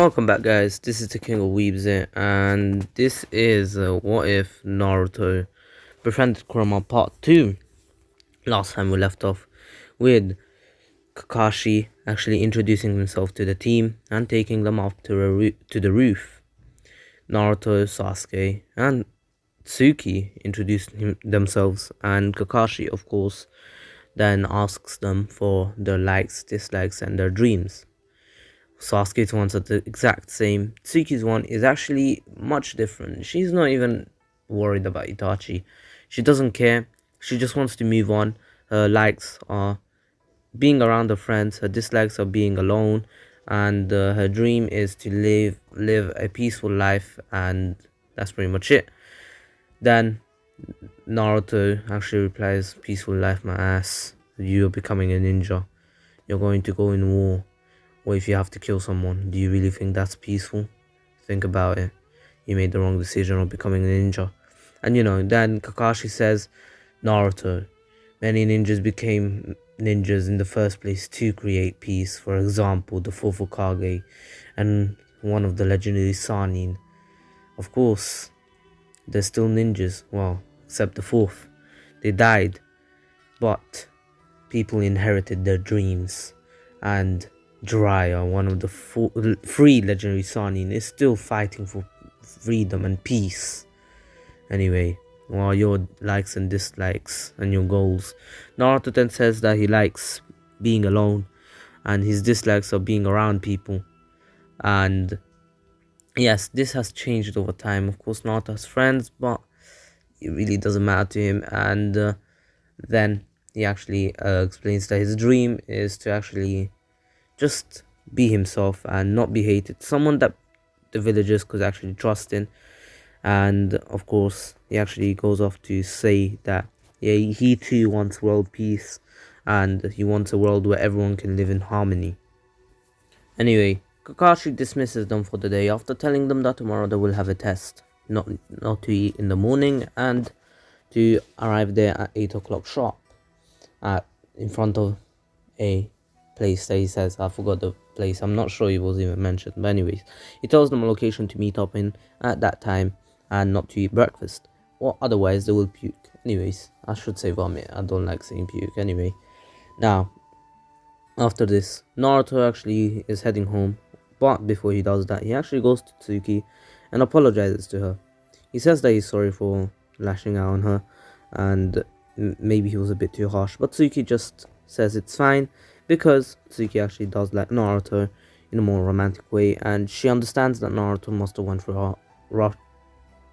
Welcome back, guys. This is the King of Weebs here, and this is What If Naruto Befriended Kurama Part 2. Last time we left off with Kakashi actually introducing himself to the team and taking them up to the roof. Naruto, Sasuke, and Tsuki introduced themselves, and Kakashi, of course, then asks them for their likes, dislikes, and their dreams. Sasuke's ones are the exact same. Tsuki's one is actually much different. She's not even worried about Itachi. She doesn't care. She just wants to move on. Her likes are being around her friends. Her dislikes are being alone. And her dream is to live a peaceful life. And that's pretty much it. Then Naruto actually replies, "Peaceful life, my ass. You're becoming a ninja. You're going to go in war. Or if you have to kill someone, do you really think that's peaceful? Think about it. You made the wrong decision of becoming a ninja." And then Kakashi says, "Naruto, many ninjas became ninjas in the first place to create peace. For example, the fourth Hokage and one of the legendary Sannin. Of course, they're still ninjas. Well, except the fourth. They died. But people inherited their dreams. And Jiraiya, one of the three legendary Sannin, is still fighting for freedom and peace. Anyway, what are your likes and dislikes and your goals?" Naruto then says that he likes being alone and his dislikes are being around people. And yes, this has changed over time. Of course, Naruto has friends, but it really doesn't matter to him. And then he actually explains that his dream is to actually just be himself and not be hated. Someone that the villagers could actually trust in. And of course, he actually goes off to say that he too wants world peace and he wants a world where everyone can live in harmony. Anyway, Kakashi dismisses them for the day after telling them that tomorrow they will have a test. Not to eat in the morning and to arrive there at 8 o'clock sharp in front of a place that he says, I forgot the place, I'm not sure it was even mentioned, but anyways, he tells them a location to meet up in at that time and not to eat breakfast, or otherwise they will puke. Anyways, I should say vomit, I don't like saying puke. Anyway, now after this, Naruto actually is heading home, but before he does that, he actually goes to Tsuki and apologizes to her. He says that he's sorry for lashing out on her and maybe he was a bit too harsh, but Tsuki just says it's fine, because Tsuki actually does like Naruto in a more romantic way, and she understands that Naruto must have went through a rough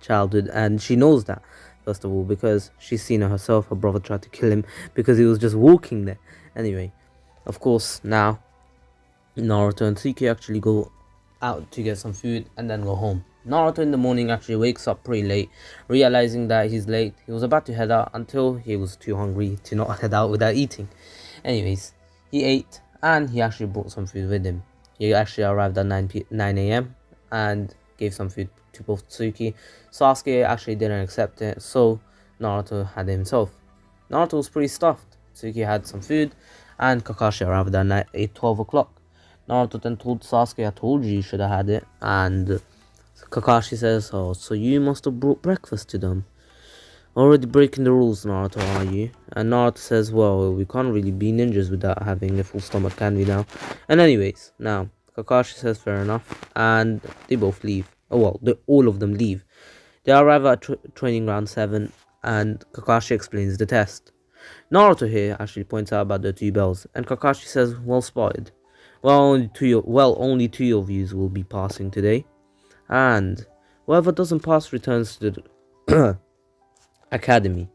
childhood, and she knows that, first of all, because she's seen it herself. Her brother tried to kill him because he was just walking there. Anyway, of course, now Naruto and Tsuki actually go out to get some food and then go home. Naruto in the morning actually wakes up pretty late, realizing that he's late. He was about to head out until he was too hungry to not head out without eating. Anyways, he ate and he actually brought some food with him. He actually arrived at 9 a.m. and gave some food to both Tsuki. Sasuke actually didn't accept it, so Naruto had it himself. Naruto was pretty stuffed. Tsuki had some food and Kakashi arrived at 12 o'clock. Naruto then told Sasuke, "I told you should have had it." And Kakashi says, "Oh, so you must have brought breakfast to them. Already breaking the rules, Naruto, are you?" And Naruto says, "Well, we can't really be ninjas without having a full stomach, can we now?" And anyways, now Kakashi says fair enough, and they both leave. Oh well, all of them leave. They arrive at training round 7, and Kakashi explains the test. Naruto here actually points out about the 2 bells, and Kakashi says, "Well spotted. Well, only two of you will be passing today, and whoever doesn't pass returns to the academy."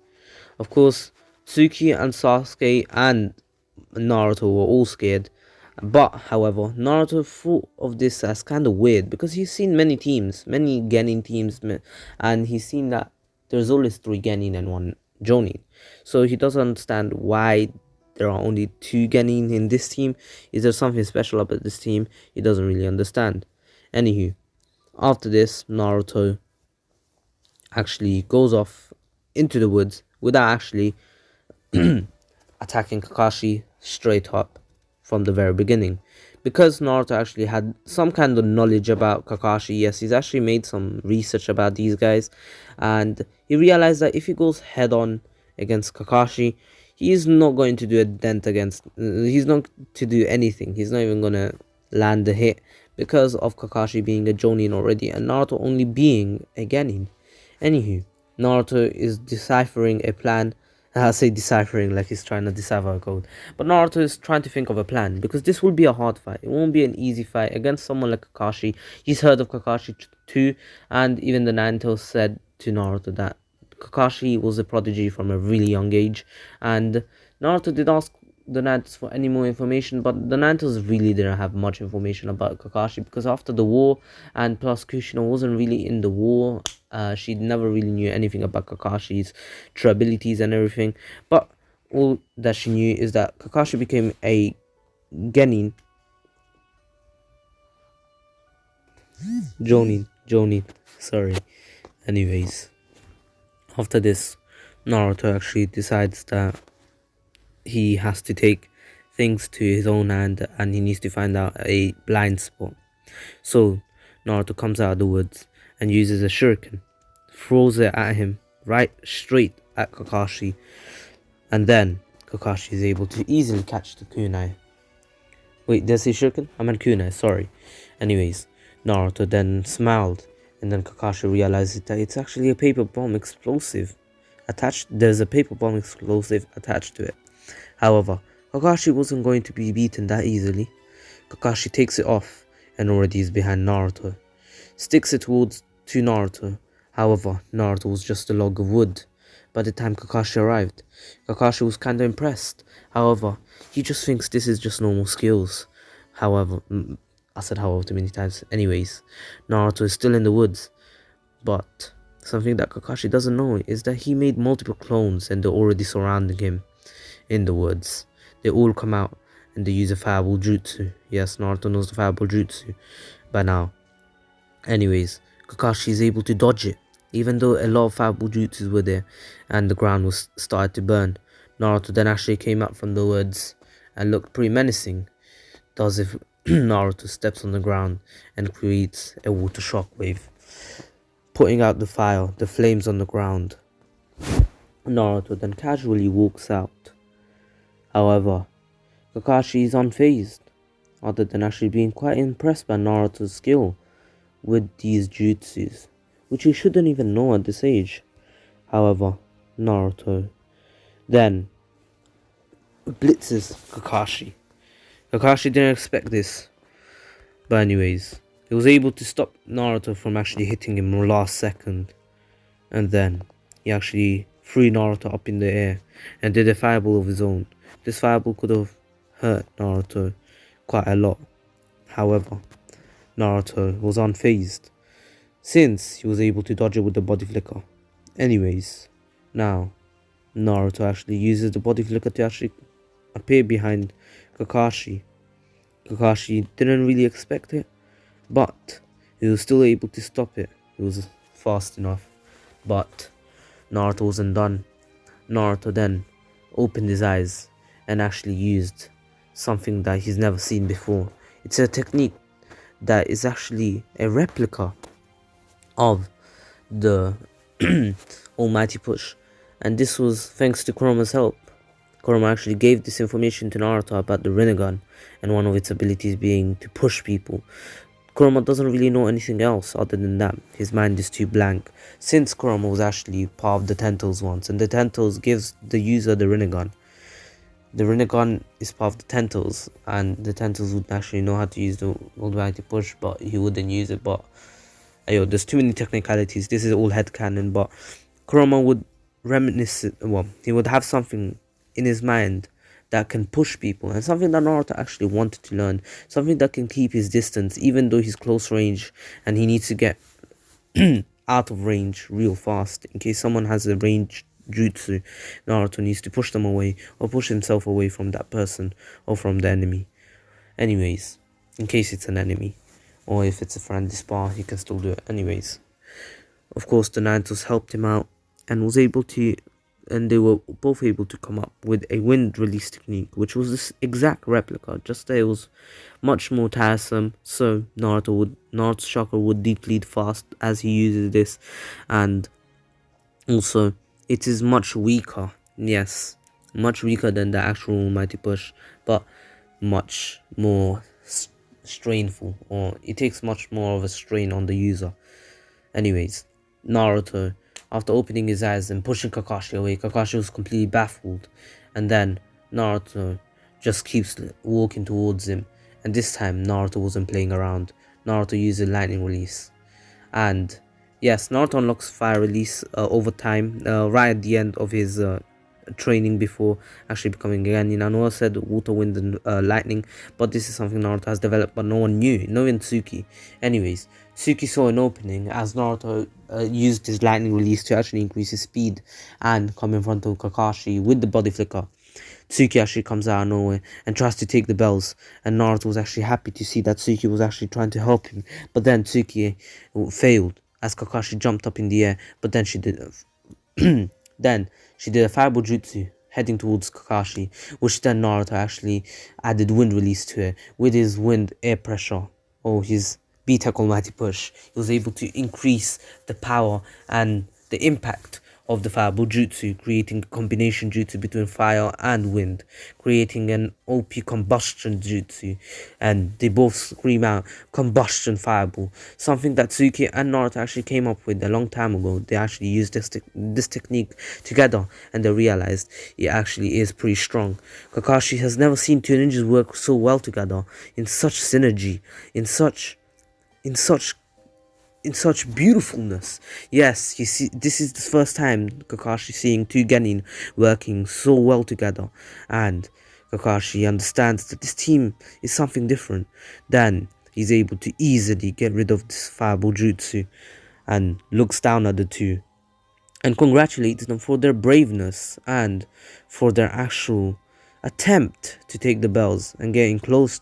Of course, Tsuki and Sasuke and Naruto were all scared, but however, Naruto thought of this as kind of weird because he's seen many teams, many Genin teams, and he's seen that there's always 3 Genin and 1 Jonin, so he doesn't understand why there are only 2 Genin in this team. Is there something special about this team? He doesn't really understand. Anywho, after this, Naruto actually goes off into the woods without actually attacking Kakashi straight up from the very beginning, because Naruto actually had some kind of knowledge about Kakashi. Yes, he's actually made some research about these guys, and he realized that if he goes head on against Kakashi, he's not going to do a dent against. He's not to do anything. He's not even gonna land a hit because of Kakashi being a Jonin already, and Naruto only being a Genin. Anywho, Naruto is deciphering a plan. I say deciphering like he's trying to decipher a code. But Naruto is trying to think of a plan because this will be a hard fight. It won't be an easy fight against someone like Kakashi. He's heard of Kakashi too, and even the Naruto said to Naruto that Kakashi was a prodigy from a really young age. And Naruto did ask the Naruto for any more information, but the Naruto's really didn't have much information about Kakashi because after the war, and plus Kushina wasn't really in the war, she never really knew anything about Kakashi's true abilities and everything. But all that she knew is that Kakashi became a Genin. Jonin, sorry. Anyways, after this, Naruto actually decides that he has to take things to his own hand and he needs to find out a blind spot. So Naruto comes out of the woods and uses a shuriken, throws it at him right straight at Kakashi, and then Kakashi is able to easily catch the kunai. Wait, did I say shuriken? I meant kunai, sorry. Anyways, Naruto then smiled, and then Kakashi realizes that it's actually a paper bomb explosive attached. There's a paper bomb explosive attached to it. However, Kakashi wasn't going to be beaten that easily. Kakashi takes it off and already is behind Naruto. Sticks it towards to Naruto. However, Naruto was just a log of wood. By the time Kakashi arrived, Kakashi was kinda impressed. However, he just thinks this is just normal skills. However, I said however too many times. Anyways, Naruto is still in the woods. But something that Kakashi doesn't know is that he made multiple clones and they're already surrounding him in the woods. They all come out and they use a fireball jutsu. Yes, Naruto knows the fireball jutsu by now. Anyways, Kakashi is able to dodge it, even though a lot of fireball jutsus were there and the ground was started to burn. Naruto then actually came out from the woods and looked pretty menacing. Does if Naruto steps on the ground and creates a water shockwave, putting out the flames on the ground. Naruto then casually walks out. However, Kakashi is unfazed, other than actually being quite impressed by Naruto's skill with these jutsus, which he shouldn't even know at this age. However, Naruto then blitzes Kakashi. Kakashi didn't expect this, but anyways, he was able to stop Naruto from actually hitting him last second, and then he actually threw Naruto up in the air and did a fireball of his own. This fireball could have hurt Naruto quite a lot. However, Naruto was unfazed since he was able to dodge it with the body flicker. Anyways, now Naruto actually uses the body flicker to actually appear behind Kakashi. Kakashi didn't really expect it, but he was still able to stop it. It was fast enough, but Naruto wasn't done. Naruto then opened his eyes and actually used something that he's never seen before. It's a technique that is actually a replica of the Almighty Push, and this was thanks to Kurama's help. Kurama actually gave this information to Naruto about the Rinnegan and one of its abilities being to push people. Kurama doesn't really know anything else other than that. His mind is too blank, since Kurama was actually part of the Tentals once, and the Tentals gives the user the Rinnegan. The Rinnegan is part of the Tentals, and the Tentals would actually know how to use the Almighty Push, but he wouldn't use it. But there's too many technicalities. This is all headcanon, but Kurama would reminisce, he would have something in his mind that can push people, and something that Naruto actually wanted to learn, something that can keep his distance even though he's close range and he needs to get out of range real fast. In case someone has a range jutsu, Naruto needs to push them away or push himself away from that person or from the enemy. Anyways, in case it's an enemy, or if it's a friendly spar, he can still do it. Anyways, of course the Naruto's helped him out and was able to and they were both able to come up with a wind release technique, which was this exact replica, just that it was much more tiresome. So Naruto's chakra would deplete fast as he uses this, and also it is much weaker. Yes, much weaker than the actual mighty push, but much more strainful, or it takes much more of a strain on the user. Anyways, Naruto, after opening his eyes and pushing Kakashi away, Kakashi was completely baffled, and then Naruto just keeps walking towards him, and this time Naruto wasn't playing around. Naruto used a lightning release, and yes, Naruto unlocks fire release over time, right at the end of his training before actually becoming a Genin. I know I said water, wind, and lightning, but this is something Naruto has developed, but no one knew, no one Tsuki. Anyways, Tsuki saw an opening as Naruto used his lightning release to actually increase his speed and come in front of Kakashi with the body flicker. Tsuki actually comes out of nowhere and tries to take the bells, and Naruto was actually happy to see that Tsuki was actually trying to help him, but then Tsuki failed as Kakashi jumped up in the air, but then she did then she did a fireball jutsu heading towards Kakashi, which then Naruto actually added wind release to it with his wind air pressure, or his B-Tech Almighty Push. He was able to increase the power and the impact of the fireball jutsu, creating a combination jutsu between fire and wind, creating an OP combustion jutsu, and they both scream out combustion fireball, something that Tsuki and Naruto actually came up with a long time ago. They actually used this technique together, and they realized it actually is pretty strong. Kakashi has never seen two ninjas work so well together, in such synergy, in such beautifulness. Yes, you see, this is the first time Kakashi seeing two Genin working so well together, and Kakashi understands that this team is something different. Then he's able to easily get rid of this fireball jutsu and looks down at the two and congratulates them for their braveness and for their actual attempt to take the bells and getting close,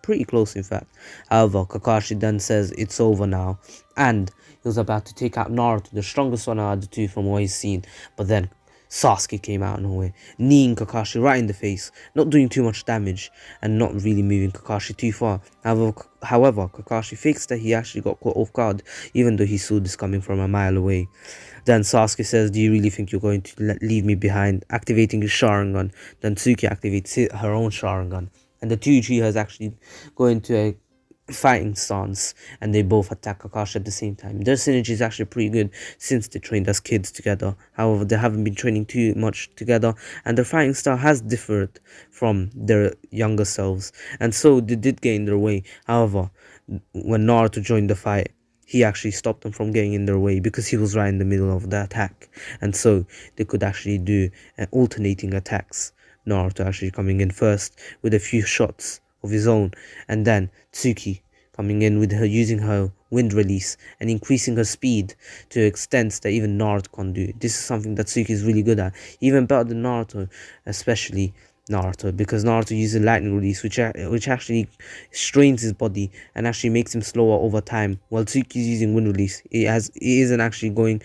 pretty close in fact. However, Kakashi then says it's over now, and he was about to take out Naruto, the strongest one out of the two from what he's seen, but then Sasuke came out of nowhere, kneeing Kakashi right in the face, not doing too much damage and not really moving Kakashi too far. However, Kakashi fakes that he actually got caught off guard, even though he saw this coming from a mile away. Then Sasuke says, "Do you really think you're going to leave me behind?" Activating his Sharingan. Then Tsuki activates her own Sharingan, and the two Uchihas actually go into a fighting stance, and they both attack Kakashi at the same time. Their synergy is actually pretty good since they trained as kids together. However, they haven't been training too much together, and their fighting style has differed from their younger selves, and so they did get in their way. However, when Naruto joined the fight, he actually stopped them from getting in their way because he was right in the middle of the attack, and so they could actually do alternating attacks. Naruto actually coming in first with a few shots of his own, and then Tsuki coming in with her using her wind release and increasing her speed to extents that even Naruto can't do. This is something that Tsuki is really good at, even better than Naruto, especially Naruto, because Naruto uses lightning release, which actually strains his body and actually makes him slower over time, while Tsuki is using wind release. It isn't actually going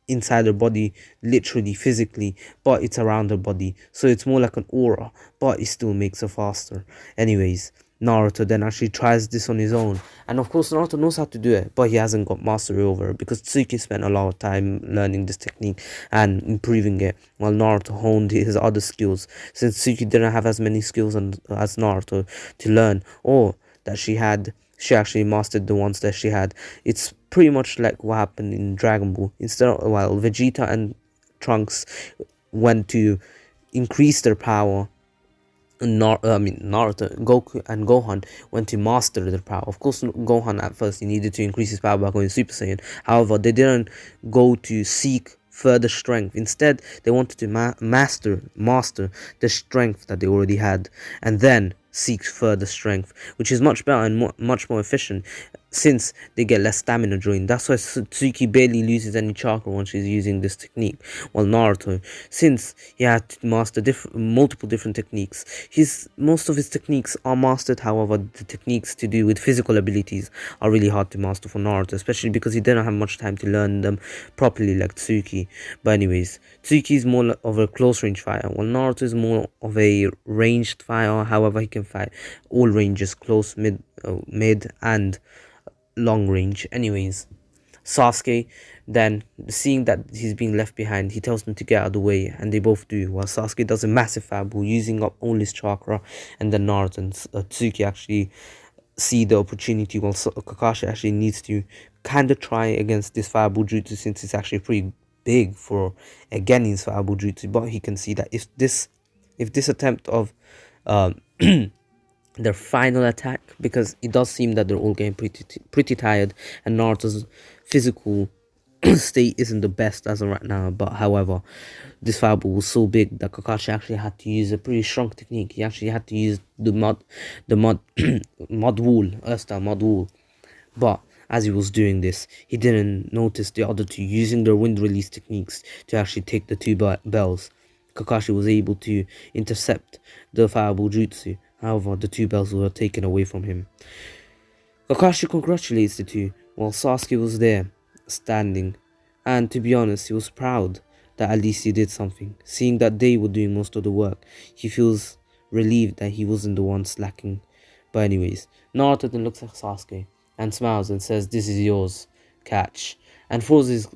inside her body literally physically, but it's around her body, so it's more like an aura, but it still makes her faster. Anyways, Naruto then actually tries this on his own, and of course Naruto knows how to do it, but he hasn't got mastery over it because Tsuki spent a lot of time learning this technique and improving it, while Naruto honed his other skills, since Tsuki didn't have as many skills as Naruto to learn, or that she actually mastered the ones that she had. It's pretty much like what happened in Dragon Ball. Instead of, while Vegeta and Trunks went to increase their power, Naruto, Goku, and Gohan went to master their power. Of course, Gohan at first he needed to increase his power by going Super Saiyan. However, they didn't go to seek further strength. Instead, they wanted to master the strength that they already had, and then seek further strength, which is much better and much more efficient. since they get less stamina drain. That's why Tsuki barely loses any chakra when she's using this technique. While Naruto, since he had to master multiple different techniques, most of his techniques are mastered. However, the techniques to do with physical abilities are really hard to master for Naruto, especially because he didn't have much time to learn them properly like Tsuki. But anyways, Tsuki is more of a close range fighter, while Naruto is more of a ranged fighter. However, he can fight all ranges, close, mid, and long range. Anyways, Sasuke, then seeing that he's being left behind, he tells them to get out of the way, and they both do. While Sasuke does a massive fireball, using up all his chakra, and then Naruto and Tsuki actually see the opportunity, while Kakashi actually needs to kind of try against this fireball jutsu, since it's actually pretty big for a Genin's fireball jutsu. But he can see that if this attempt of their final attack, because it does seem that they're all getting pretty tired, and Naruto's physical state isn't the best as of right now. But however, this fireball was so big that Kakashi actually had to use a pretty strong technique. He actually had to use the mud mud wool, Earth-style mud wool. But as he was doing this, he didn't notice the other two using their wind release techniques to actually take the two bells. Kakashi was able to intercept the fireball jutsu. However, the two bells were taken away from him. Kakashi congratulates the two, while Sasuke was there, standing. And to be honest, he was proud that at least he did something. Seeing that they were doing most of the work, he feels relieved that he wasn't the one slacking. But anyways, Naruto then looks at Sasuke and smiles and says, "This is yours, catch," and throws his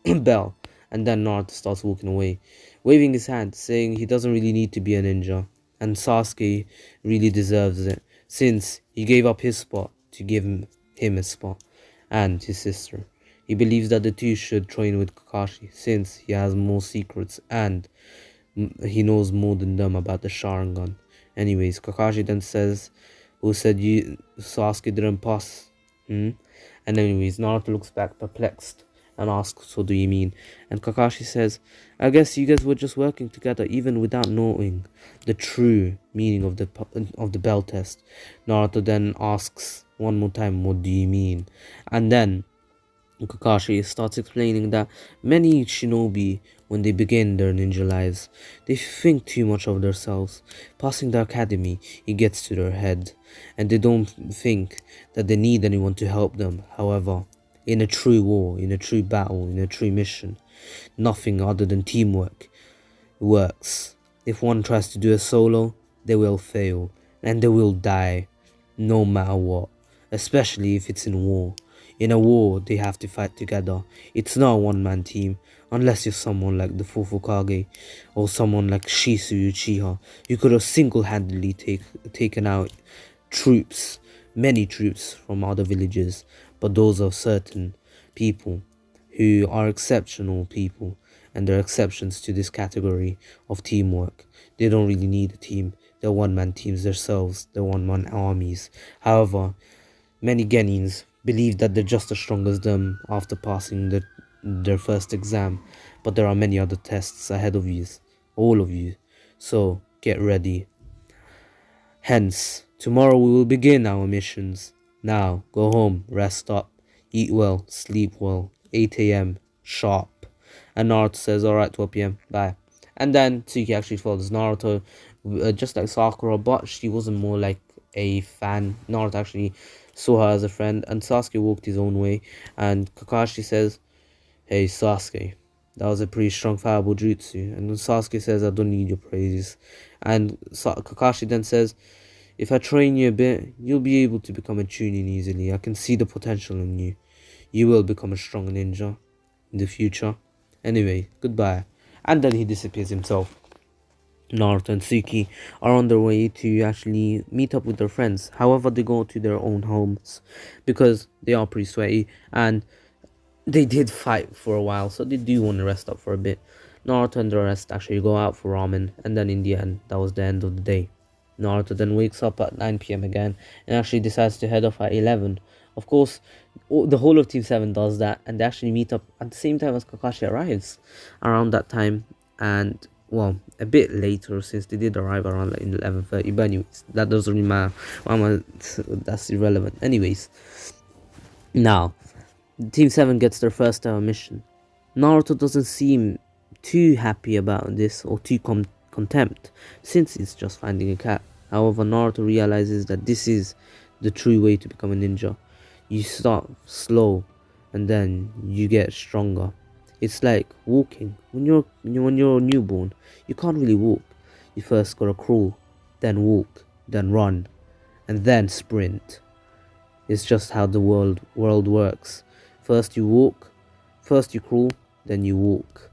bell. And then Naruto starts walking away, waving his hand, saying he doesn't really need to be a ninja, and Sasuke really deserves it, since he gave up his spot to give him a spot, and his sister. He believes that the two should train with Kakashi, since he has more secrets and he knows more than them about the Sharingan. Anyways, Kakashi then says, "Who said you Sasuke didn't pass?" And anyways, Naruto looks back perplexed and asks, "What do you mean?" And Kakashi says, "I guess you guys were just working together even without knowing the true meaning of the bell test." Naruto then asks one more time, "What do you mean?" And then Kakashi starts explaining that many shinobi, when they begin their ninja lives, they think too much of themselves. Passing the academy, it gets to their head, and they don't think that they need anyone to help them. However, in a true war, in a true battle, in a true mission, nothing other than teamwork works. If one tries to do a solo, they will fail, and they will die, no matter what, especially if it's in war. In a war, they have to fight together. It's not a one-man team, unless you're someone like the fourth Hokage, or someone like Shisu Uchiha. You could have single-handedly taken out troops, many troops from other villages, but those are certain people who are exceptional people, and they're exceptions to this category of teamwork. They don't really need a team. They're one-man teams themselves. They're one-man armies. However, many Genins believe that they're just as strong as them after passing their first exam, but there are many other tests ahead of you, all of you. So get ready. Hence, tomorrow we will begin our missions. Now, go home, rest up, eat well, sleep well, 8 a.m. sharp. And Naruto says, "Alright, 12 p.m, bye." And then Tsuki actually follows Naruto, just like Sakura, but she wasn't more like a fan. Naruto actually saw her as a friend, and Sasuke walked his own way. And Kakashi says, "Hey Sasuke, that was a pretty strong fireball jutsu." And Sasuke says, "I don't need your praises." And Kakashi then says, "If I train you a bit, you'll be able to become a Chunin easily. I can see the potential in you. You will become a strong ninja in the future. Anyway, goodbye." And then he disappears himself. Naruto and Tsuki are on their way to actually meet up with their friends. However, they go to their own homes because they are pretty sweaty and they did fight for a while, so they do want to rest up for a bit. Naruto and the rest actually go out for ramen, and then in the end, that was the end of the day. Naruto then wakes up at 9 p.m. again and actually decides to head off at 11. Of course, the whole of Team 7 does that, and they actually meet up at the same time as Kakashi arrives around that time. And well, a bit later, since they did arrive around like 11:30. But anyways, that doesn't really matter. That's irrelevant. Anyways, Now, Team 7 gets their first ever mission. Naruto doesn't seem too happy about this or too contempt, since it's just finding a cat. However, Naruto realizes that this is the true way to become a ninja. You start slow and then you get stronger. It's like walking. When you're a newborn, you can't really walk. You first gotta crawl, then walk, then run, and then sprint. It's just how the world works. First you walk, first you crawl, then you walk.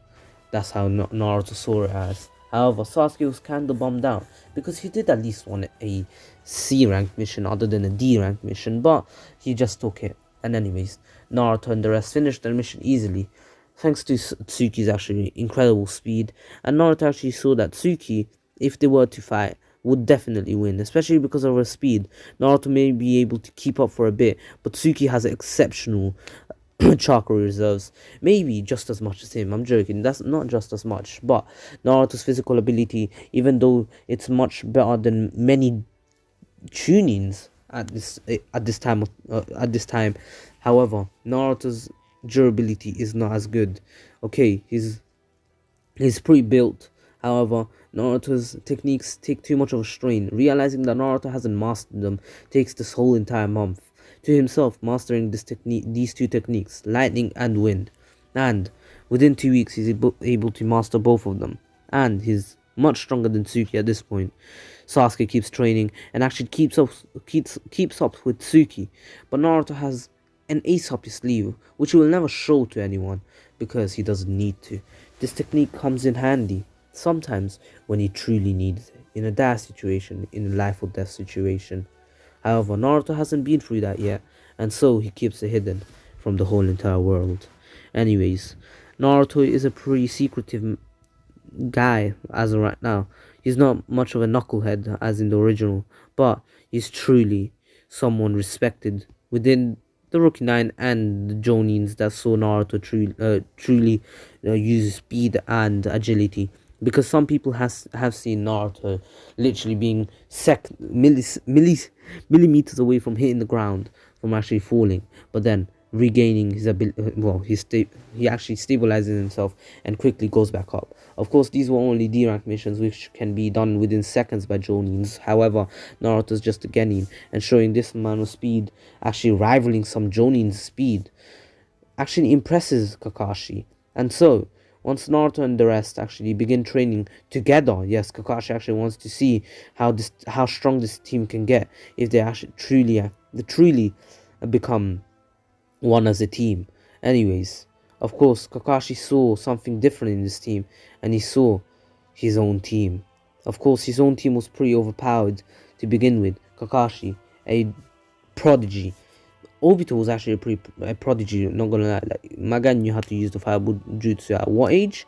That's how Naruto saw it as. However, Sasuke was kinda bummed out because he did at least want a C rank mission other than a D rank mission, but he just took it. And anyways, Naruto and the rest finished their mission easily, thanks to Tsuki's actually incredible speed. And Naruto actually saw that Tsuki, if they were to fight, would definitely win, especially because of her speed. Naruto may be able to keep up for a bit, but Tsuki has exceptional chakra reserves, maybe just as much as him. I'm joking, that's not just as much, but Naruto's physical ability, even though it's much better than many tunings at this time, however, Naruto's durability is not as good. Okay, he's pre-built. However, Naruto's techniques take too much of a strain. Realizing that Naruto hasn't mastered them takes this whole entire month. To himself, mastering these two techniques, lightning and wind. And within 2 weeks, he's able to master both of them. And he's much stronger than Tsuki at this point. Sasuke keeps training and actually keeps up with Tsuki. But Naruto has an ace up his sleeve, which he will never show to anyone because he doesn't need to. This technique comes in handy sometimes when he truly needs it, in a dire situation, in a life or death situation. However, Naruto hasn't been through that yet, and so he keeps it hidden from the whole entire world. Anyways, Naruto is a pretty secretive guy as of right now. He's not much of a knucklehead as in the original, but he's truly someone respected within the Rookie 9 and the Jonins that saw Naruto truly use speed and agility. Because some people have seen Naruto literally being millimeters away from hitting the ground, from actually falling, but then regaining his ability. Well, he actually stabilizes himself and quickly goes back up. Of course, these were only D rank missions, which can be done within seconds by Jonins. However, Naruto's just a Genin, and showing this amount of speed, actually rivaling some Jonin's speed, actually impresses Kakashi. And so, once Naruto and the rest actually begin training together, yes, Kakashi actually wants to see how strong this team can get if they actually truly become one as a team. Anyways, of course, Kakashi saw something different in this team, and he saw his own team. Of course, his own team was pretty overpowered to begin with. Kakashi, a prodigy. Obito was actually a prodigy, not gonna lie. Like, my guy knew how to use the fireball jutsu at what age?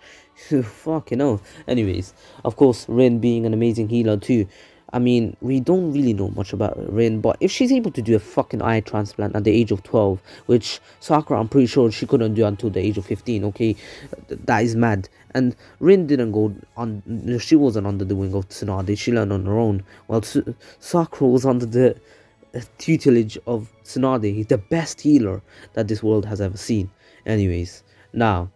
Fucking hell. Anyways, of course, Rin being an amazing healer too. I mean, we don't really know much about Rin, but if she's able to do a fucking eye transplant at the age of 12, which Sakura, I'm pretty sure she couldn't do until the age of 15, okay? That is mad. And Rin didn't go on, she wasn't under the wing of Tsunade, she learned on her own, while Sakura was under the tutelage of Tsunade, the best healer that this world has ever seen. Anyways, now,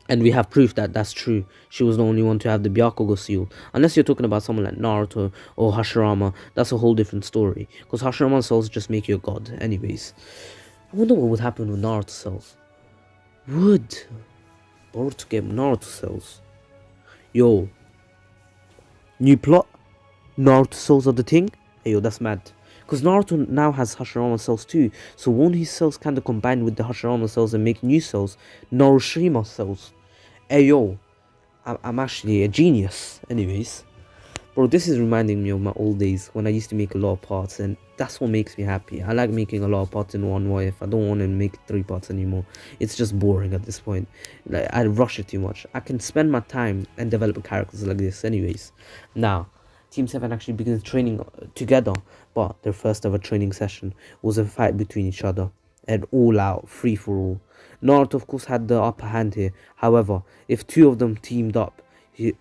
and we have proof that that's true. She was the only one to have the Byakugo seal. Unless you're talking about someone like Naruto or Hashirama, that's a whole different story. Because Hashirama cells just make you a god. Anyways, I wonder what would happen with Naruto cells. Would Boruto get Naruto cells? Yo, new plot? Naruto cells are the thing? Hey yo, that's mad. Because Naruto now has Hashirama cells too, so won't his cells kind of combine with the Hashirama cells and make new cells? Narushima cells. Hey yo, I'm actually a genius. Anyways, bro, this is reminding me of my old days when I used to make a lot of parts, and that's what makes me happy. I like making a lot of parts in one way. If I don't want to make 3 parts anymore, it's just boring at this point. Like, I rush it too much. I can spend my time and develop characters like this. Anyways, now Team 7 actually begins training together, but their first ever training session was a fight between each other, an all-out free-for-all. Naruto, of course, had the upper hand here. However, if 2 of them teamed up, it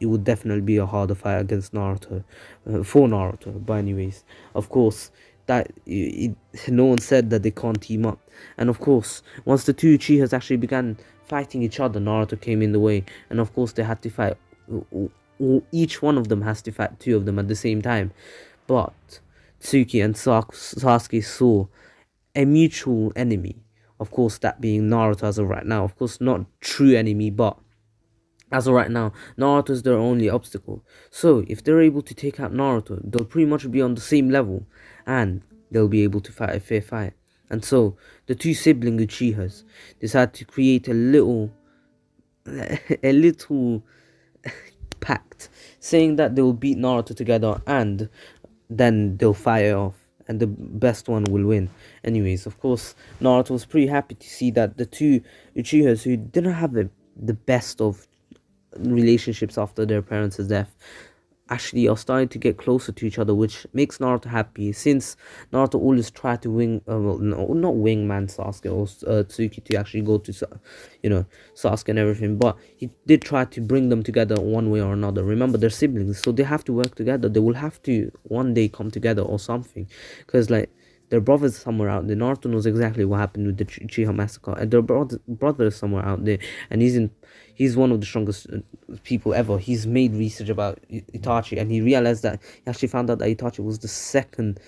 would definitely be a harder fight against Naruto, for Naruto. But anyways, of course, that no one said that they can't team up. And of course, once the two Uchihas actually began fighting each other, Naruto came in the way, and of course they had to fight. Each one of them has to fight two of them at the same time. But Tsuki and Sasuke saw a mutual enemy. Of course, that being Naruto as of right now. Of course, not true enemy, but as of right now, Naruto is their only obstacle. So, if they're able to take out Naruto, they'll pretty much be on the same level, and they'll be able to fight a fair fight. And so, the two sibling Uchihas decide to create a little pact, saying that they will beat Naruto together, and then they'll fire off, and the best one will win. Anyways, of course, Naruto was pretty happy to see that the two Uchihas, who didn't have the best of relationships after their parents' death, actually are starting to get closer to each other, which makes Naruto happy, since Naruto always tried to not wingman Sasuke or Tsuki to actually go to Sasuke and everything, but he did try to bring them together one way or another. Remember, they're siblings, so they have to work together. They will have to one day come together or something, because like their brother's somewhere out there. Naruto knows exactly what happened with the Uchiha massacre, and their brother is somewhere out there, and he's one of the strongest people ever. He's made research about Itachi, and he realized that he actually found out that Itachi was the second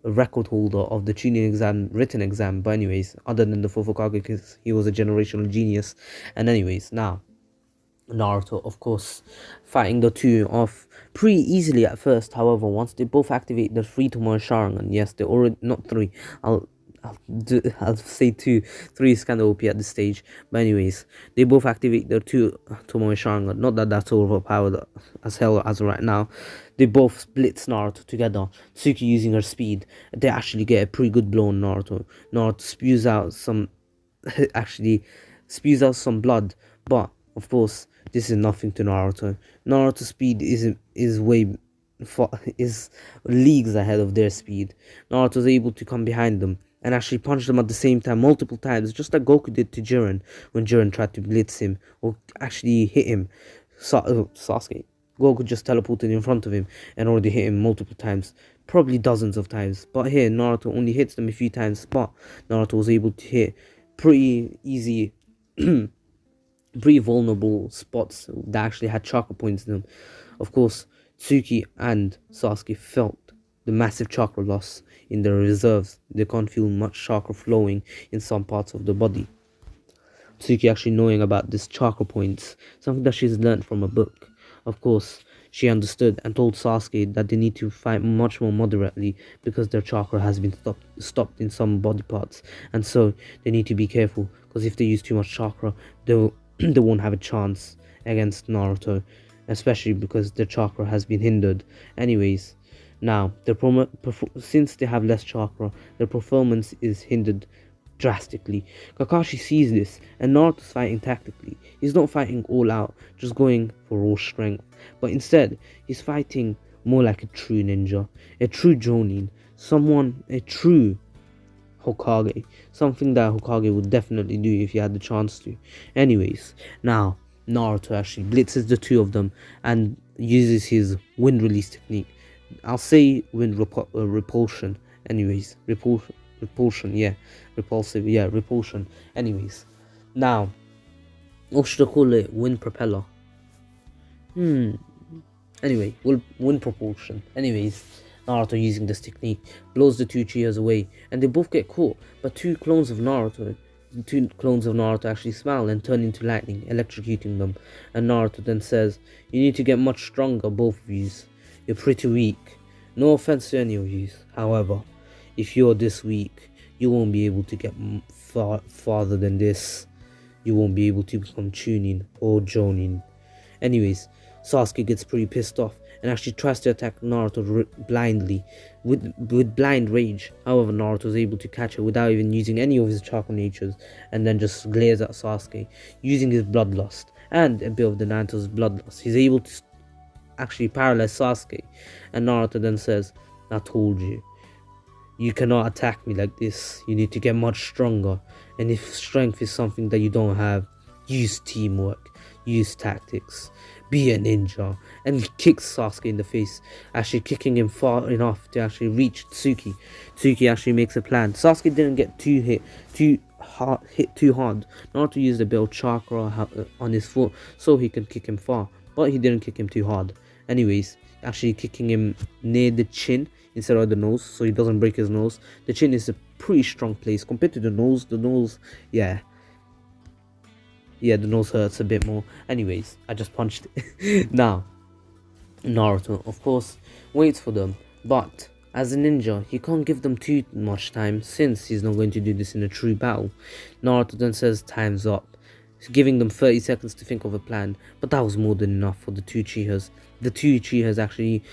record holder of the Chunin written exam. But anyways, other than the fourth Hokage, because he was a generational genius. And anyways, now Naruto, of course, fighting the two off pretty easily at first. However, once they both activate their three Tomoe Sharingan, yes, they already, not three, I'll say two. Three is kind of OP at this stage. But anyways, they both activate their two Tomoe Sharingan. Not that that's overpowered as hell as right now. They both split Naruto together. Tsuki using her speed, they actually get a pretty good blow on Naruto. Naruto spews out some blood, but of course this is nothing to Naruto. Naruto's speed is leagues ahead of their speed. Naruto's able to come behind them and actually punch them at the same time multiple times, just like Goku did to Jiren when Jiren tried to blitz him or actually hit him. Sasuke. Goku just teleported in front of him and already hit him multiple times, probably dozens of times. But here, Naruto only hits them a few times, but Naruto was able to hit pretty easy, pretty vulnerable spots that actually had chakra points in them. Of course, Tsuki and Sasuke felt the massive chakra loss in their reserves. They can't feel much chakra flowing in some parts of the body. Tsuki actually knowing about this chakra points, something that she's learned from a book. Of course, she understood and told Sasuke that they need to fight much more moderately because their chakra has been stopped in some body parts, and so they need to be careful, because if they use too much chakra, they won't have a chance against Naruto, especially because their chakra has been hindered. Anyways, now since they have less chakra, their performance is hindered drastically. Kakashi sees this, and Naruto's fighting tactically. He's not fighting all out, just going for raw strength, but instead he's fighting more like a true ninja, a true Jonin, a true Hokage, something that Hokage would definitely do if he had the chance to. Anyways, now Naruto actually blitzes the two of them and uses his wind release technique. I'll say wind repulsion. Anyways, repulsion, yeah. Repulsive, yeah, repulsion. Anyways, now, or should I call it wind propeller? Anyway, wind propulsion. Anyways, Naruto using this technique blows the two Uchihas away, and they both get caught, but two clones of Naruto actually smile and turn into lightning, electrocuting them. And Naruto then says, "You need to get much stronger, both of you. You're pretty weak. No offense to any of you. However, if you're this weak, you won't be able to get farther than this. You won't be able to become Chunin or Jonin." Anyways, Sasuke gets pretty pissed off and actually tries to attack Naruto blindly, with blind rage. However, Naruto is able to catch her without even using any of his chakra natures, and then just glares at Sasuke, using his bloodlust and a bit of the Naruto's bloodlust. He's able to actually paralyze Sasuke, and Naruto then says, "I told you. You cannot attack me like this. You need to get much stronger, and if strength is something that you don't have, use teamwork, use tactics, be a ninja, and kicks Sasuke in the face, actually kicking him far enough to actually reach Tsuki. Tsuki actually makes a plan. Sasuke didn't get too hard. Naruto used a bit of chakra on his foot so he can kick him far, but he didn't kick him too hard. Anyways, actually kicking him near the chin instead of the nose, so he doesn't break his nose. The chin is a pretty strong place compared to the nose. The nose, yeah, the nose hurts a bit more. Anyways, I just punched it. Now, Naruto, of course, waits for them, but as a ninja, he can't give them too much time since he's not going to do this in a true battle. Naruto then says time's up, giving them 30 seconds to think of a plan, but that was more than enough for the two Uchihas. The two Uchihas actually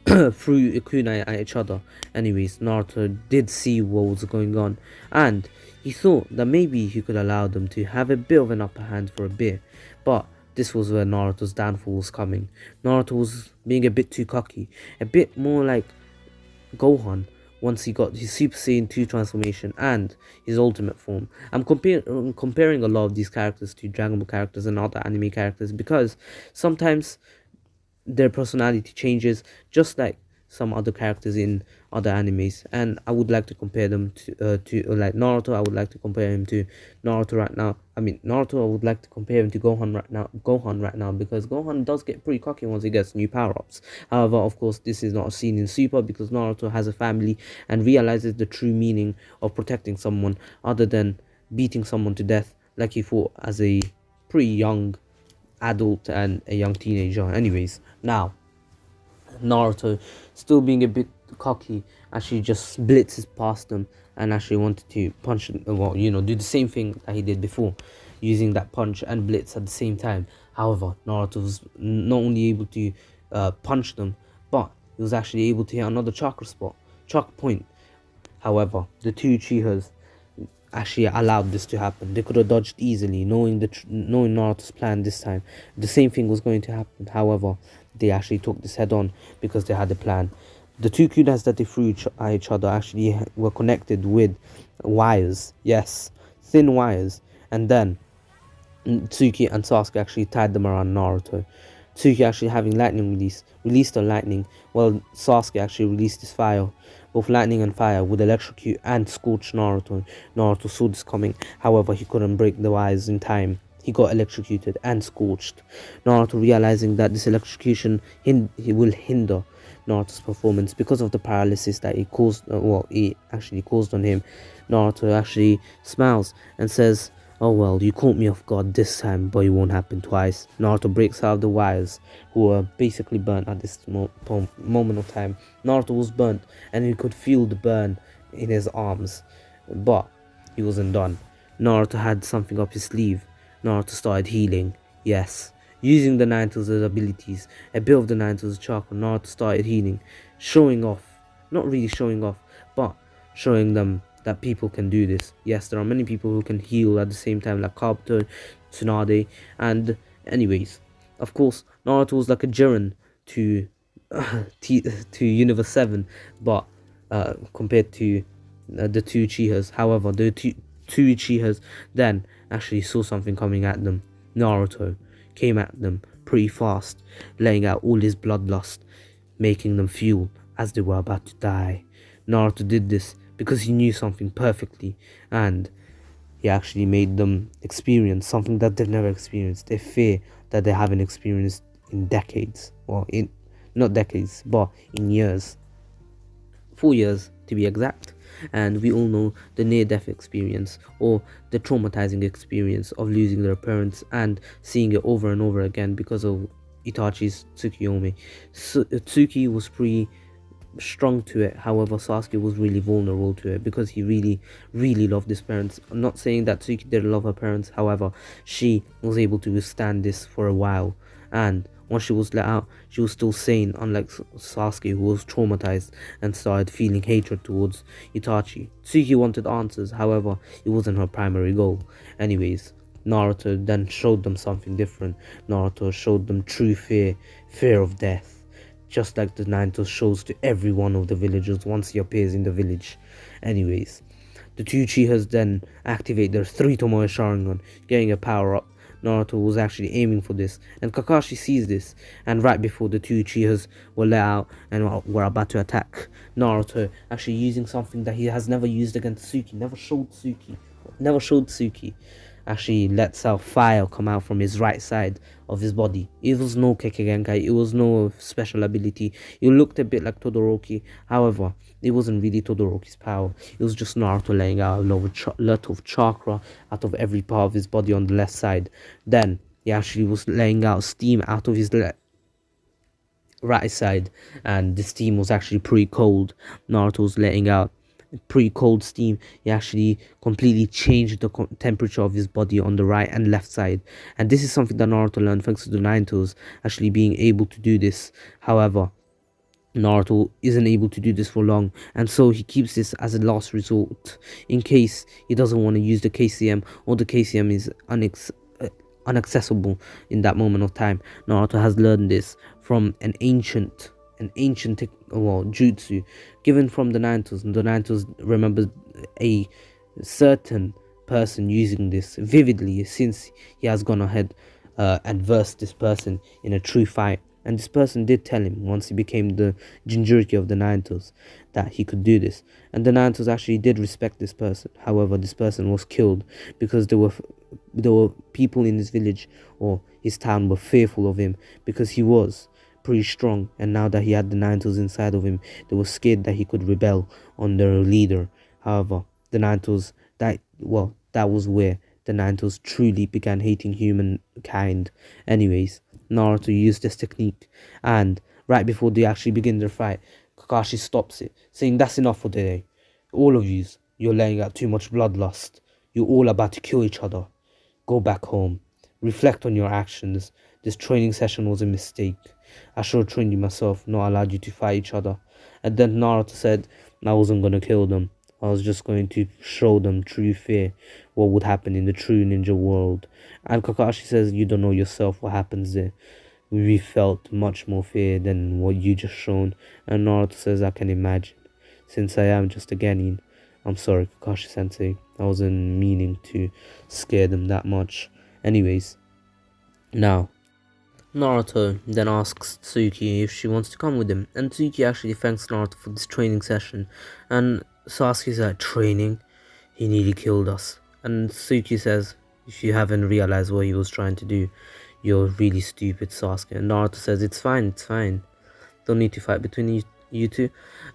threw a kunai at each other. Anyways, Naruto did see what was going on, and he thought that maybe he could allow them to have a bit of an upper hand for a bit, but this was where Naruto's downfall was coming. Naruto was being a bit too cocky, a bit more like Gohan once he got his Super Saiyan 2 transformation and his ultimate form. I'm comparing a lot of these characters to Dragon Ball characters and other anime characters because sometimes their personality changes, just like some other characters in other animes, and I would like to compare them to like Naruto. I would like to compare him to Naruto right now. I mean Naruto. I would like to compare him to Gohan right now. Because Gohan does get pretty cocky once he gets new power ups. However, of course, this is not seen in Super because Naruto has a family and realizes the true meaning of protecting someone other than beating someone to death like he thought as a pretty young adult and a young teenager. Anyways, now Naruto, still being a bit cocky, actually just blitzes past them and actually wanted to punch them, well, do the same thing that he did before, using that punch and blitz at the same time. However, Naruto was not only able to punch them, but he was actually able to hit another chakra point. However, the two Uchihas actually allowed this to happen. They could have dodged easily, knowing Naruto's plan this time. The same thing was going to happen. However, they actually took this head on because they had a plan. The two kunais that they threw at each other actually were connected with wires. Yes, thin wires. And then Tsuki and Sasuke actually tied them around Naruto. Tsuki actually having lightning released the lightning, while Sasuke actually released his fire. Both lightning and fire would electrocute and scorch Naruto. Naruto saw this coming, however he couldn't break the wires in time. He got electrocuted and scorched. Naruto, realizing that this electrocution will hinder Naruto's performance because of the paralysis that it caused, it actually caused on him, Naruto actually smiles and says, "Oh well, you caught me off guard this time, but it won't happen twice." Naruto breaks out of the wires, who were basically burnt at this moment of time. Naruto was burnt, and he could feel the burn in his arms, but he wasn't done. Naruto had something up his sleeve. Naruto started healing. Yes, using the Ninetales' abilities, a bit of the Ninetales' chakra, Naruto started healing, showing off. Not really showing off, but showing them that people can do this. Yes, there are many people who can heal at the same time, like Kabuto, Tsunade, and anyways, of course, Naruto was like a Jiren to to Universe 7, but compared to the two Uchihas. However, the two Uchihas then actually saw something coming at them. Naruto came at them pretty fast, letting out all his bloodlust, making them feel as they were about to die. Naruto did this because he knew something perfectly, and he actually made them experience something that they've never experienced, a fear that they haven't experienced in decades, or in not decades, but in years, 4 years to be exact. And we all know the near-death experience, or the traumatizing experience of losing their parents and seeing it over and over again because of Itachi's Tsukiyomi. Tsuki was pretty strong to it, however Sasuke was really vulnerable to it because he really loved his parents. I'm not saying that Tsuki didn't love her parents, however she was able to withstand this for a while, and once she was let out, she was still sane, unlike Sasuke, who was traumatized and started feeling hatred towards Itachi. Tsuki wanted answers, however it wasn't her primary goal. Anyways, Naruto then showed them something different. Naruto showed them true fear of death, just like the Naruto shows to every one of the villagers once he appears in the village. Anyways, the two Uchihas then activate their 3 Tomoe Sharingan, getting a power up Naruto was actually aiming for this, and Kakashi sees this, and right before the two Uchihas were let out and were about to attack Naruto, actually using something that he has never used against Suki, never showed Suki, actually lets out fire come out from his right side of his body. It was no Kekkei, it was no special ability. It looked a bit like Todoroki, however, it wasn't really Todoroki's power. It was just Naruto laying out lot of chakra out of every part of his body on the left side. Then he actually was laying out steam out of his right side, and the steam was actually pretty cold. Naruto was letting out pretty cold steam. He actually completely changed the temperature of his body on the right and left side, and this is something that Naruto learned thanks to the Nine Tails actually being able to do this. However, Naruto isn't able to do this for long, and so he keeps this as a last resort in case he doesn't want to use the KCM, or the KCM is unaccessible in that moment of time. Naruto has learned this from an ancient jutsu given from the Nine Tails, and the Nine Tails remembers a certain person using this vividly since he has gone ahead and versed this person in a true fight. And this person did tell him once he became the Jinchuriki of the Nine Tails that he could do this. And the Nine Tails actually did respect this person. However, this person was killed because there were people in his village or his town were fearful of him because he was pretty strong. And now that he had the Nine Tails inside of him, they were scared that he could rebel on their leader. However, the Nine Tails, that was where the Nine Tails truly began hating humankind. Anyways, Naruto used this technique, and right before they actually begin their fight, Kakashi stops it, saying, "That's enough for today. All of you're laying out too much bloodlust. You're all about to kill each other. Go back home. Reflect on your actions. This training session was a mistake. I should have trained you myself, not allowed you to fight each other." And then Naruto said, "I wasn't going to kill them. I was just going to show them true fear, what would happen in the true ninja world." And Kakashi says, "You don't know yourself what happens there. We felt much more fear than what you just shown." And Naruto says, "I can imagine. Since I am just a genin, I'm sorry, Kakashi sensei. I wasn't meaning to scare them that much." Anyways, now Naruto then asks Tsuki if she wants to come with him, and Tsuki actually thanks Naruto for this training session, and Sasuke's like, "Training? He nearly killed us." And Tsuki says, "If you haven't realized what he was trying to do, you're really stupid, Sasuke." And Naruto says, it's fine. Don't need to fight between you two."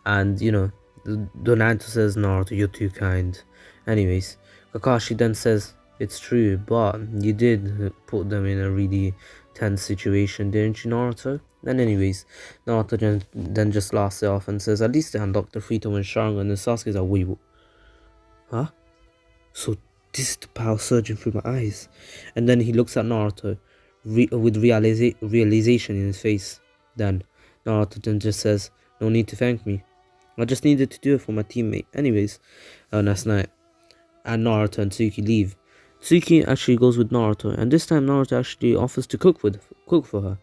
And the Naruto says, "Naruto, you're too kind." Anyways, Kakashi then says, "It's true, but you did put them in a really tense situation, didn't you, Naruto?" And anyways, Naruto then just laughs it off and says, "At least they unlocked the Frito and Sharingan." And Sasuke's like, "Wait, what? Huh? So this is the power surging through my eyes." And then he looks at Naruto with realization in his face. Then Naruto then just says, "No need to thank me. I just needed to do it for my teammate." Anyways, last night, and Naruto and Tsuki leave. Tsuki actually goes with Naruto, and this time Naruto actually offers to cook for her.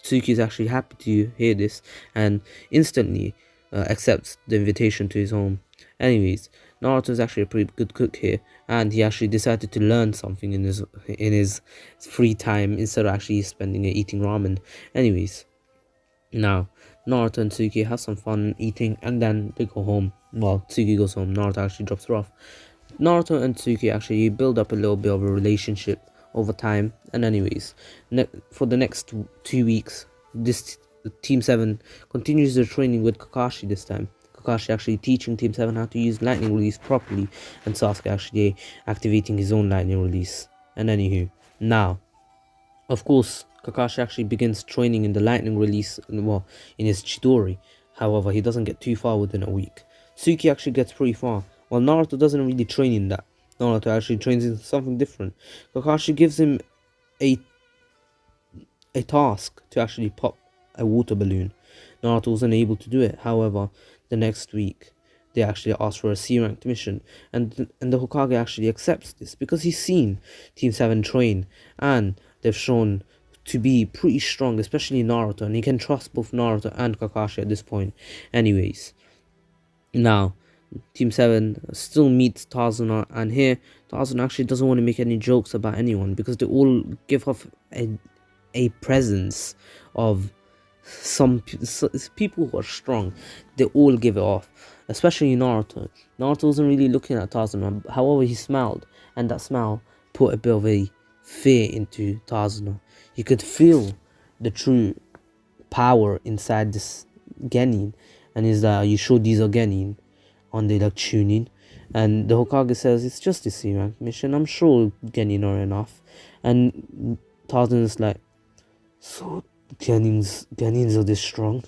Tsuki is actually happy to hear this and instantly accepts the invitation to his home. Anyways, Naruto is actually a pretty good cook here, and he actually decided to learn something in his free time instead of actually spending it eating ramen. Anyways, now Naruto and Tsuki have some fun eating, and then they go home. Well, Tsuki goes home. Naruto actually drops her off. Naruto and Tsuki actually build up a little bit of a relationship over time. And anyways, for the next 2 weeks, this Team 7 continues their training with Kakashi this time. Kakashi actually teaching Team 7 how to use lightning release properly, and Sasuke actually activating his own lightning release. And anywho, now, of course, Kakashi actually begins training in the lightning release, well, in his Chidori. However, he doesn't get too far within a week. Tsuki actually gets pretty far, while Naruto doesn't really train in that. Naruto actually trains in something different. Kakashi gives him a task to actually pop a water balloon. Naruto wasn't able to do it. However, the next week, they actually ask for a C-ranked mission, and the Hokage actually accepts this because he's seen Team 7 train, and they've shown to be pretty strong, especially Naruto, and he can trust both Naruto and Kakashi at this point. Anyways, now Team 7 still meets Tarzana, and here Tarzana actually doesn't want to make any jokes about anyone because they all give off a presence of people who are strong. They all give it off, especially Naruto. Naruto wasn't really looking at Tarzana, however he smiled, and that smile put a bit of a fear into Tarzana. You could feel the true power inside this Genin, and is that you show these are Genin on the like tuning, and the Hokage says it's just a C rank mission. I'm sure Genin are enough, and Tarzan is like, so Genins are this strong.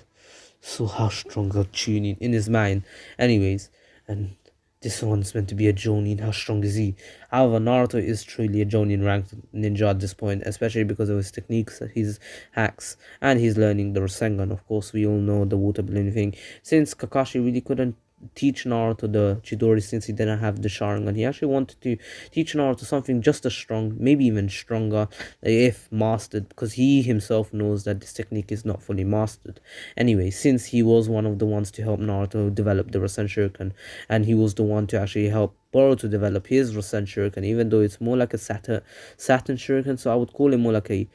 So how strong are tuning in his mind? Anyways, and this one's meant to be a Jonin. How strong is he? However, Naruto is truly a Jonin ranked ninja at this point, especially because of his techniques, his hacks, and he's learning the Rasengan. Of course, we all know the water balloon thing. Since Kakashi really couldn't teach Naruto the Chidori since he didn't have the Sharingan, he actually wanted to teach Naruto something just as strong, maybe even stronger, if mastered, because he himself knows that this technique is not fully mastered. Anyway, since he was one of the ones to help Naruto develop the Rasen Shuriken, and he was the one to actually help Boruto develop his Rasen Shuriken, even though it's more like a Saturn Shuriken, so I would call it more like a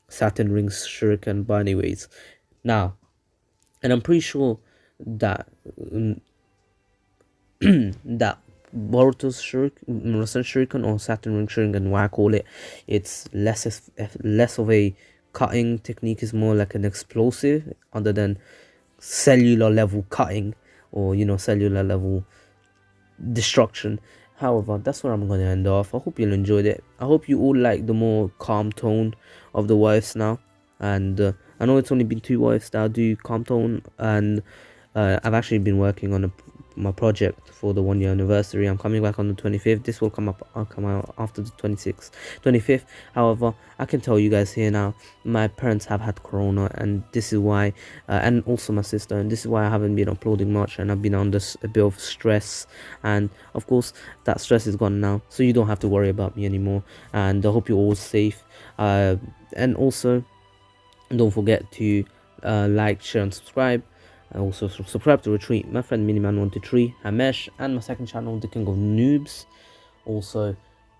Saturn Rings Shuriken. But anyways, now, and I'm pretty sure that that Boruto's Rasen Shuriken or Saturn Ring Shuriken, what I call it, it's less of a cutting technique, is more like an explosive, other than cellular level cutting or cellular level destruction. However, that's where I'm going to end off. I hope you enjoyed it. I hope you all like the more calm tone of the wives now, and I know it's only been 2 wives that I do calm tone, and I've actually been working on my project for the 1 year anniversary. I'm coming back on the 25th. This will come out after the 25th. However, I can tell you guys here now, my parents have had corona, and this is why, and also my sister, and this is why I haven't been uploading much, and I've been under a bit of stress, and of course that stress is gone now, so you don't have to worry about me anymore, and I hope you're all safe, and also don't forget to like, share, and subscribe. And also subscribe to Ratreet, my friend Miniman123, Hxmesh, and my second channel, The King of Noobs. Also,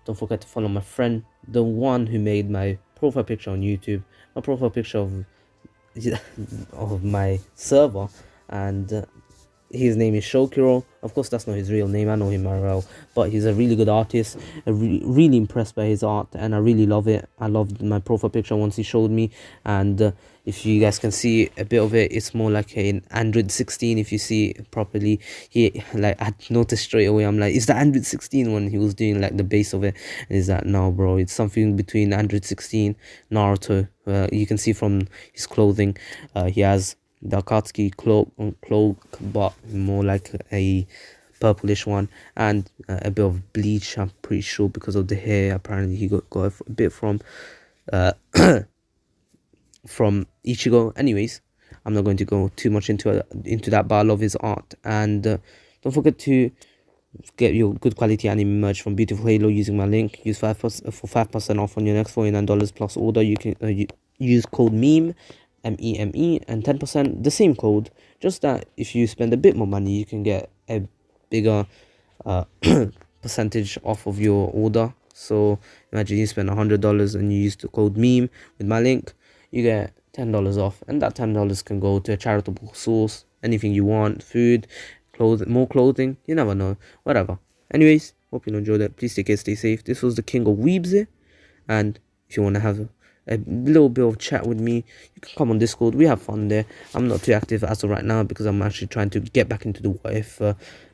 don't forget to follow my friend, the one who made my profile picture on YouTube, my profile picture of of my server, and his name is Shokiro. Of course, that's not his real name. I know him very well, but he's a really good artist. I'm really impressed by his art, and I really love it. I loved my profile picture once he showed me, and if you guys can see a bit of it, it's more like an Android 16. If you see it properly, I noticed straight away. I'm like, is that Android 16 when he was doing like the base of it? And is that no, bro? It's something between Android 16, Naruto. You can see from his clothing, he has the Akatsuki cloak, but more like a purplish one, and a bit of bleach, I'm pretty sure, because of the hair. Apparently he got a bit from from Ichigo. Anyways, I'm not going to go too much into that, but I love his art. And don't forget to get your good quality anime merch from Beautiful Halo using my link. Use 5% off on your next $49 plus order. You can use code MEME, MEME, and 10%, the same code, just that if you spend a bit more money, you can get a bigger percentage off of your order. So imagine you spend $100 and you use the code MEME with my link, you get $10 off, and that $10 can go to a charitable source, anything you want, food, more clothing, you never know, whatever. Anyways, hope you enjoyed it. Please take care, stay safe. This was the King of Weebs here, and if you want to have a little bit of chat with me, you can come on Discord. We have fun there. I'm not too active as of right now because I'm actually trying to get back into the what if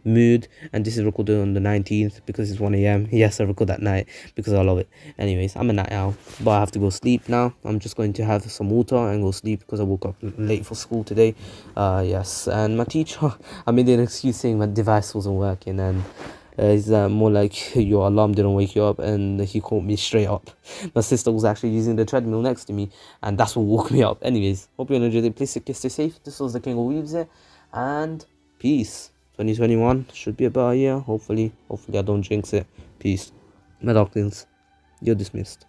mood, and this is recorded on the 19th because it's 1 a.m. Yes, I record that night because I love it. Anyways, I'm a night owl, but I have to go sleep now. I'm just going to have some water and go sleep because I woke up late for school today. Yes, and my teacher, I made an excuse saying my device wasn't working, and is more like your alarm didn't wake you up, and he caught me straight up. My sister was actually using the treadmill next to me, and that's what woke me up. Anyways, hope you enjoyed it. Please stay safe. This was the King of Weaves here, and peace. 2021 should be a better year. Hopefully I don't jinx it. Peace. My darklings, you're dismissed.